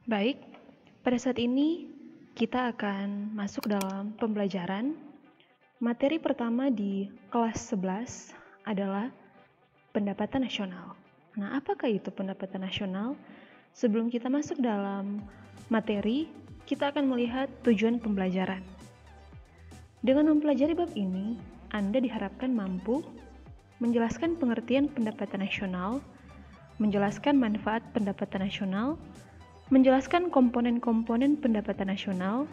Baik, pada saat ini kita akan masuk dalam pembelajaran. Materi pertama di kelas 11 adalah pendapatan nasional. Nah, apakah itu pendapatan nasional? Sebelum kita masuk dalam materi, kita akan melihat tujuan pembelajaran. Dengan mempelajari bab ini, Anda diharapkan mampu menjelaskan pengertian pendapatan nasional, menjelaskan manfaat pendapatan nasional, menjelaskan komponen-komponen pendapatan nasional,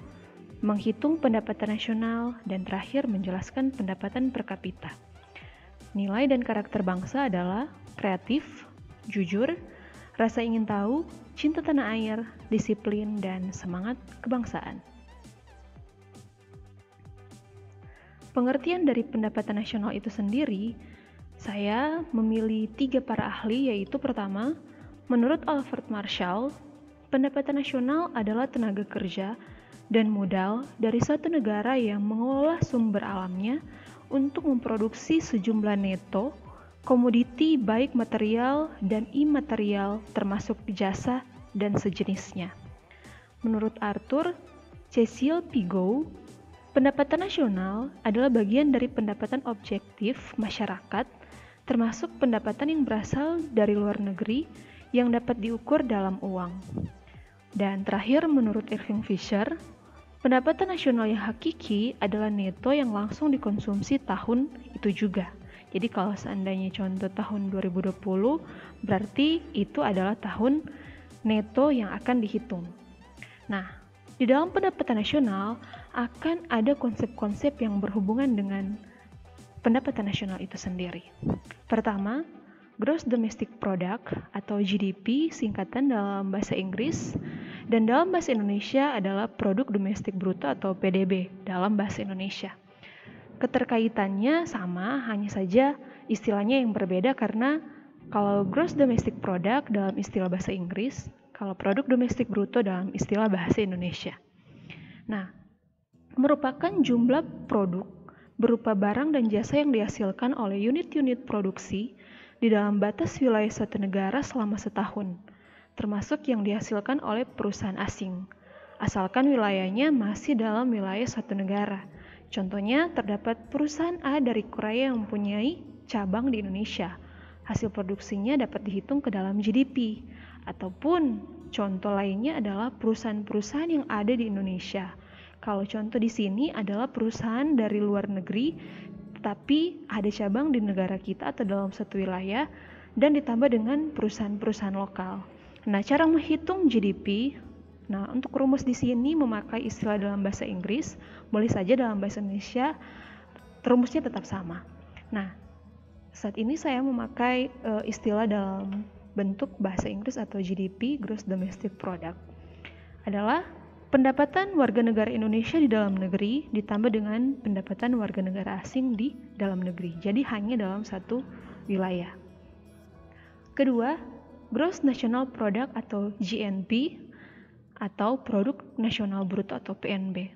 menghitung pendapatan nasional, dan terakhir menjelaskan pendapatan per kapita. Nilai dan karakter bangsa adalah kreatif, jujur, rasa ingin tahu, cinta tanah air, disiplin, dan semangat kebangsaan. Pengertian dari pendapatan nasional itu sendiri, saya memilih 3 para ahli, yaitu pertama, menurut Alfred Marshall, pendapatan nasional adalah tenaga kerja dan modal dari suatu negara yang mengolah sumber alamnya untuk memproduksi sejumlah neto, komoditi baik material dan imaterial termasuk jasa dan sejenisnya. Menurut Arthur Cecil Pigot, pendapatan nasional adalah bagian dari pendapatan objektif masyarakat, termasuk pendapatan yang berasal dari luar negeri yang dapat diukur dalam uang. Dan terakhir, menurut Irving Fisher, pendapatan nasional yang hakiki adalah neto yang langsung dikonsumsi tahun itu juga. Jadi kalau seandainya contoh tahun 2020, berarti itu adalah tahun neto yang akan dihitung. Nah, di dalam pendapatan nasional akan ada konsep-konsep yang berhubungan dengan pendapatan nasional itu sendiri. Pertama, Gross Domestic Product atau GDP singkatan dalam bahasa Inggris, dan dalam bahasa Indonesia adalah Produk Domestik Bruto atau PDB dalam bahasa Indonesia. Keterkaitannya sama, hanya saja istilahnya yang berbeda karena kalau Gross Domestic Product dalam istilah bahasa Inggris, kalau Produk Domestik Bruto dalam istilah bahasa Indonesia. Nah, merupakan jumlah produk berupa barang dan jasa yang dihasilkan oleh unit-unit produksi di dalam batas wilayah suatu negara selama setahun, termasuk yang dihasilkan oleh perusahaan asing, asalkan wilayahnya masih dalam wilayah suatu negara. Contohnya, terdapat perusahaan A dari Korea yang mempunyai cabang di Indonesia. Hasil produksinya dapat dihitung ke dalam GDP. Ataupun contoh lainnya adalah perusahaan-perusahaan yang ada di Indonesia. Kalau contoh di sini adalah perusahaan dari luar negeri, tetapi ada cabang di negara kita atau dalam satu wilayah, dan ditambah dengan perusahaan-perusahaan lokal. Nah, cara menghitung GDP, nah untuk rumus di sini memakai istilah dalam bahasa Inggris, boleh saja dalam bahasa Indonesia rumusnya tetap sama. Nah, saat ini saya memakai istilah dalam bentuk bahasa Inggris atau GDP, Gross Domestic Product, adalah pendapatan warga negara Indonesia di dalam negeri ditambah dengan pendapatan warga negara asing di dalam negeri. Jadi hanya dalam satu wilayah. Kedua, Gross National Product atau GNP atau Produk Nasional Bruto atau PNB.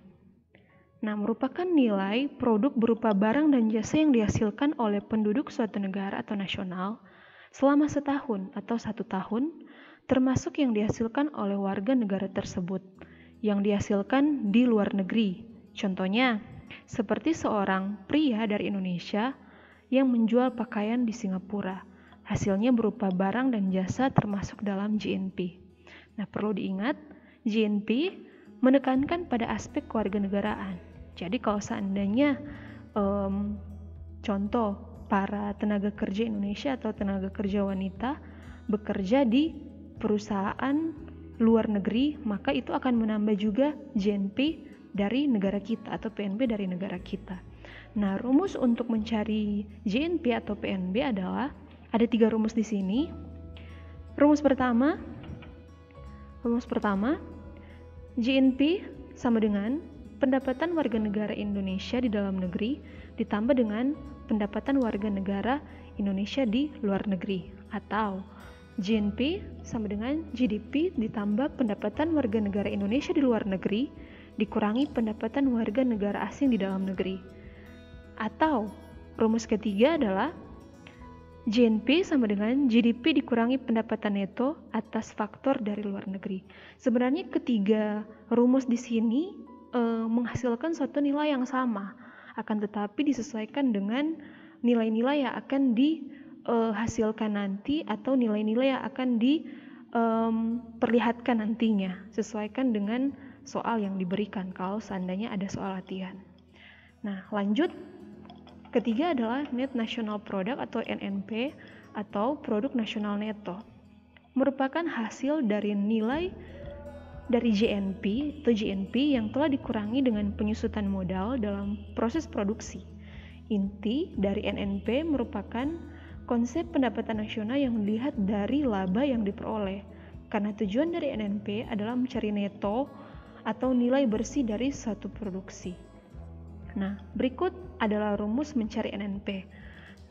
Nah, merupakan nilai produk berupa barang dan jasa yang dihasilkan oleh penduduk suatu negara atau nasional selama setahun atau 1 tahun, termasuk yang dihasilkan oleh warga negara tersebut, yang dihasilkan di luar negeri. Contohnya, seperti seorang pria dari Indonesia yang menjual pakaian di Singapura. Hasilnya berupa barang dan jasa termasuk dalam GNP. Nah, perlu diingat, GNP menekankan pada aspek kewarganegaraan. Jadi kalau seandainya contoh para tenaga kerja Indonesia atau tenaga kerja wanita bekerja di perusahaan luar negeri, maka itu akan menambah juga GNP dari negara kita atau PNB dari negara kita. Nah, rumus untuk mencari GNP atau PNB adalah ada 3 rumus di sini. Rumus pertama, GNP sama dengan pendapatan warga negara Indonesia di dalam negeri ditambah dengan pendapatan warga negara Indonesia di luar negeri, atau GNP sama dengan GDP ditambah pendapatan warga negara Indonesia di luar negeri dikurangi pendapatan warga negara asing di dalam negeri. Atau rumus ketiga adalah JNP sama dengan GDP dikurangi pendapatan neto atas faktor dari luar negeri. Sebenarnya ketiga rumus di sini menghasilkan suatu nilai yang sama, akan tetapi disesuaikan dengan nilai-nilai yang akan dihasilkan nanti atau nilai-nilai yang akan diperlihatkan nantinya, sesuaikan dengan soal yang diberikan kalau seandainya ada soal latihan. Nah, lanjut. Ketiga adalah Net National Product atau NNP atau Produk Nasional Neto. Merupakan hasil dari nilai dari JNP atau GNP yang telah dikurangi dengan penyusutan modal dalam proses produksi. Inti dari NNP merupakan konsep pendapatan nasional yang dilihat dari laba yang diperoleh. Karena tujuan dari NNP adalah mencari neto atau nilai bersih dari satu produksi. Nah, berikut adalah rumus mencari NNP.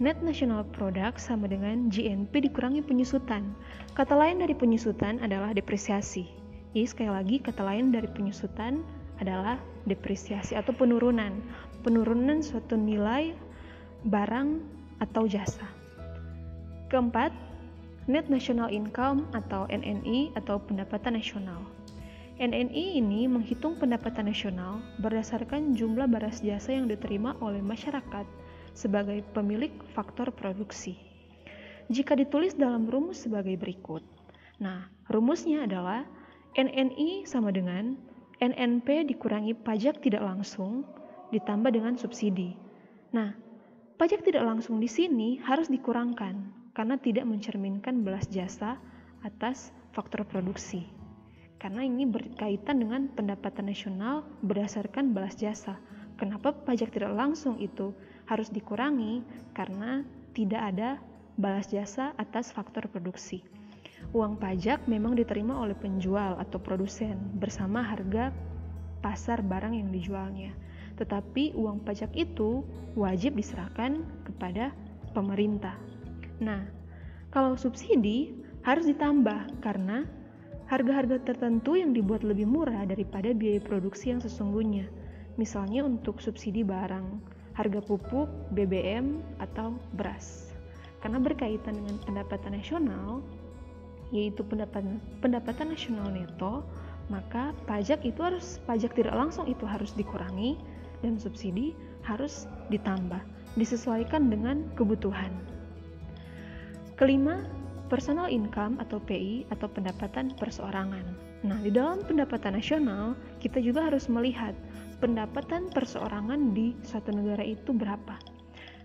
Net National Product sama dengan GNP dikurangi penyusutan. Kata lain dari penyusutan adalah depresiasi. Jadi sekali lagi kata lain dari penyusutan adalah depresiasi atau penurunan. Penurunan suatu nilai barang atau jasa. Keempat, Net National Income atau NNI atau pendapatan nasional. NNI ini menghitung pendapatan nasional berdasarkan jumlah barang jasa yang diterima oleh masyarakat sebagai pemilik faktor produksi. Jika ditulis dalam rumus sebagai berikut. Nah, rumusnya adalah NNI sama dengan NNP dikurangi pajak tidak langsung ditambah dengan subsidi. Nah, pajak tidak langsung di sini harus dikurangkan karena tidak mencerminkan balas jasa atas faktor produksi. Karena ini berkaitan dengan pendapatan nasional berdasarkan balas jasa. Kenapa pajak tidak langsung itu harus dikurangi? Karena tidak ada balas jasa atas faktor produksi. Uang pajak memang diterima oleh penjual atau produsen bersama harga pasar barang yang dijualnya. Tetapi uang pajak itu wajib diserahkan kepada pemerintah. Nah, kalau subsidi harus ditambah karena harga-harga tertentu yang dibuat lebih murah daripada biaya produksi yang sesungguhnya. Misalnya untuk subsidi barang, harga pupuk, BBM, atau beras. Karena berkaitan dengan pendapatan nasional, yaitu pendapatan nasional neto, maka pajak tidak langsung itu harus dikurangi dan subsidi harus ditambah, disesuaikan dengan kebutuhan. Kelima, personal income atau PI atau pendapatan perseorangan. Nah, di dalam pendapatan nasional, kita juga harus melihat pendapatan perseorangan di suatu negara itu berapa.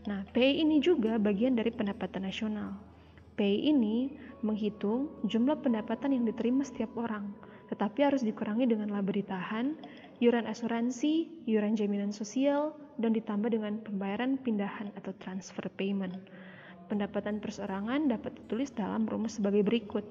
Nah, PI ini juga bagian dari pendapatan nasional. PI ini menghitung jumlah pendapatan yang diterima setiap orang, tetapi harus dikurangi dengan laba ditahan, iuran asuransi, iuran jaminan sosial, dan ditambah dengan pembayaran pindahan atau transfer payment. Pendapatan perseorangan dapat ditulis dalam rumus sebagai berikut.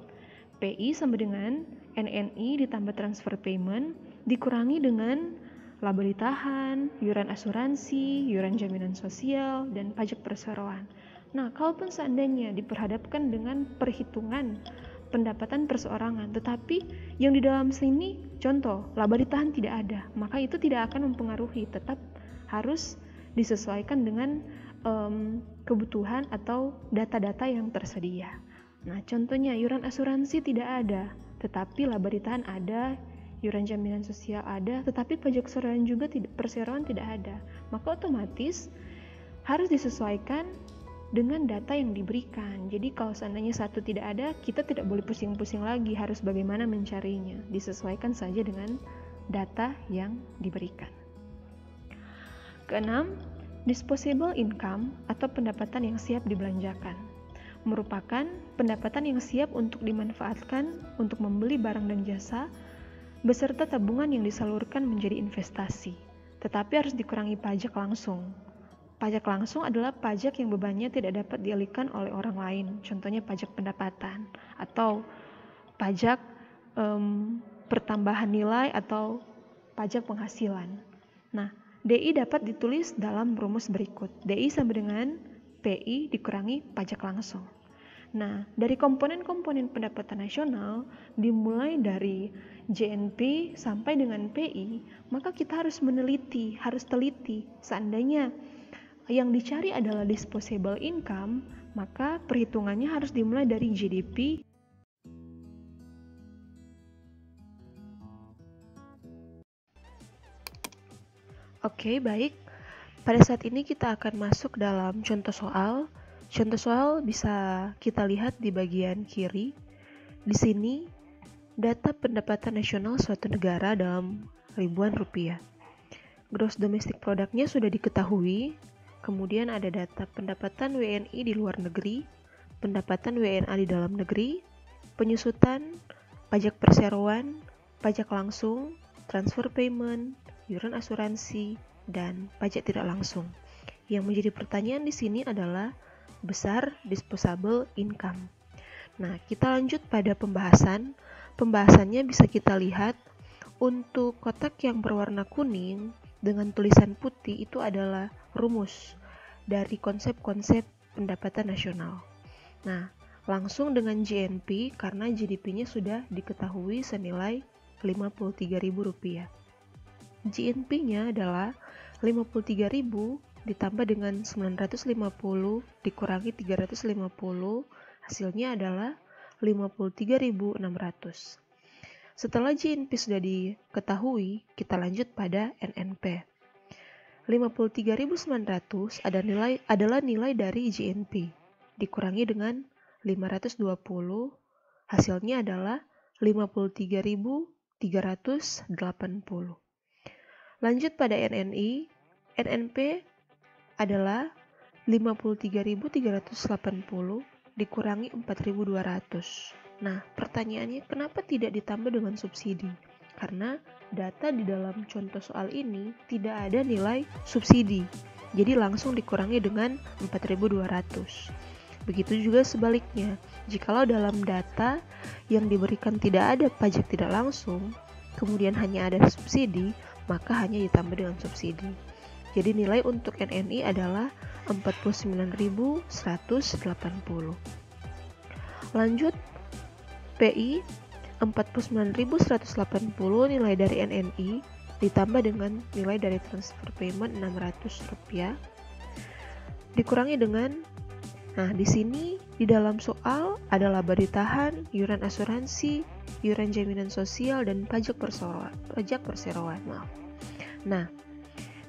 PI sama dengan NNI ditambah transfer payment dikurangi dengan laba ditahan, iuran asuransi, iuran jaminan sosial, dan pajak perseroan. Nah, kalaupun seandainya diperhadapkan dengan perhitungan pendapatan perseorangan, tetapi yang di dalam sini, contoh, laba ditahan tidak ada, maka itu tidak akan mempengaruhi, tetap harus disesuaikan dengan kebutuhan atau data-data yang tersedia. Nah, contohnya iuran asuransi tidak ada, tetapi laba ditahan ada, iuran jaminan sosial ada, tetapi pajak perseroan tidak ada. Maka otomatis harus disesuaikan dengan data yang diberikan. Jadi kalau seandainya satu tidak ada, kita tidak boleh pusing-pusing lagi harus bagaimana mencarinya. Disesuaikan saja dengan data yang diberikan. Keenam, disposable income atau pendapatan yang siap dibelanjakan merupakan pendapatan yang siap untuk dimanfaatkan untuk membeli barang dan jasa beserta tabungan yang disalurkan menjadi investasi, tetapi harus dikurangi pajak langsung. Pajak langsung adalah pajak yang bebannya tidak dapat dialihkan oleh orang lain, contohnya pajak pendapatan atau pajak pertambahan nilai atau pajak penghasilan. Nah, DI dapat ditulis dalam rumus berikut. DI sama dengan PI dikurangi pajak langsung. Nah, dari komponen-komponen pendapatan nasional, dimulai dari JNP sampai dengan PI, maka kita harus teliti. Seandainya yang dicari adalah disposable income, maka perhitungannya harus dimulai dari GDP. Oke, baik. Pada saat ini kita akan masuk dalam contoh soal. Contoh soal bisa kita lihat di bagian kiri. Di sini, data pendapatan nasional suatu negara dalam ribuan rupiah. Gross domestic product-nya sudah diketahui. Kemudian ada data pendapatan WNI di luar negeri, pendapatan WNA di dalam negeri, penyusutan, pajak perseroan, pajak langsung, transfer payment, iuran asuransi, dan pajak tidak langsung. Yang menjadi pertanyaan di sini adalah besar disposable income. Nah, kita lanjut pada pembahasan. Pembahasannya bisa kita lihat untuk kotak yang berwarna kuning dengan tulisan putih itu adalah rumus dari konsep-konsep pendapatan nasional. Nah, langsung dengan GNP karena GDP-nya sudah diketahui senilai Rp53.000. GNP-nya adalah 53.000 ditambah dengan 950 dikurangi 350, hasilnya adalah 53.600. Setelah GNP sudah diketahui, kita lanjut pada NNP. 53.900 adalah nilai dari GNP, dikurangi dengan 520, hasilnya adalah 53.380. Lanjut pada NNI, NNP adalah 53.380 dikurangi 4.200. Nah, pertanyaannya kenapa tidak ditambah dengan subsidi? Karena data di dalam contoh soal ini tidak ada nilai subsidi. Jadi langsung dikurangi dengan 4.200. Begitu juga sebaliknya, jikalau dalam data yang diberikan tidak ada pajak tidak langsung, kemudian hanya ada subsidi, maka hanya ditambah dengan subsidi. Jadi nilai untuk NNI adalah 49.180. Lanjut PI 49.180 nilai dari NNI ditambah dengan nilai dari transfer payment Rp600 dikurangi dengan, nah di sini di dalam soal ada laba ditahan, iuran asuransi, iuran jaminan sosial dan pajak perseroan. Nah,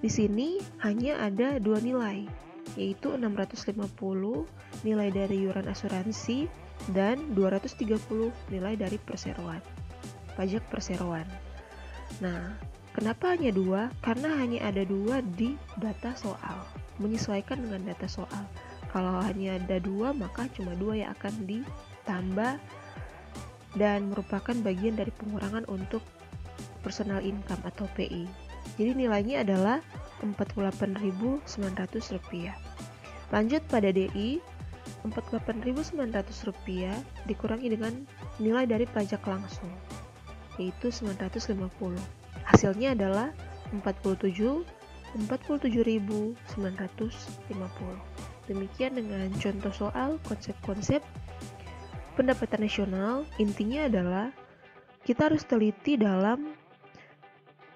di sini hanya ada dua nilai, yaitu 650 nilai dari iuran asuransi dan 230 nilai dari pajak perseroan. Nah, kenapa hanya dua? Karena hanya ada dua di data soal, menyesuaikan dengan data soal. Kalau hanya ada dua, maka cuma dua yang akan ditambah dan merupakan bagian dari pengurangan untuk personal income atau PI. Jadi nilainya adalah Rp48.900. Lanjut pada DI, Rp48.900 dikurangi dengan nilai dari pajak langsung, yaitu 950. Hasilnya adalah 47.950. Demikian dengan contoh soal konsep-konsep pendapatan nasional. Intinya adalah kita harus teliti dalam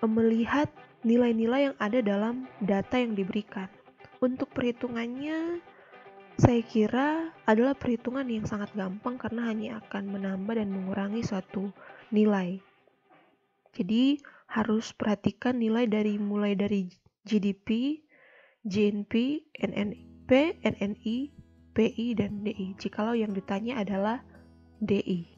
melihat nilai-nilai yang ada dalam data yang diberikan. Untuk perhitungannya, saya kira adalah perhitungan yang sangat gampang karena hanya akan menambah dan mengurangi suatu nilai. Jadi harus perhatikan nilai mulai dari GDP, GNP, NNP, NNI, PI, dan DI. Jikalau yang ditanya adalah DI.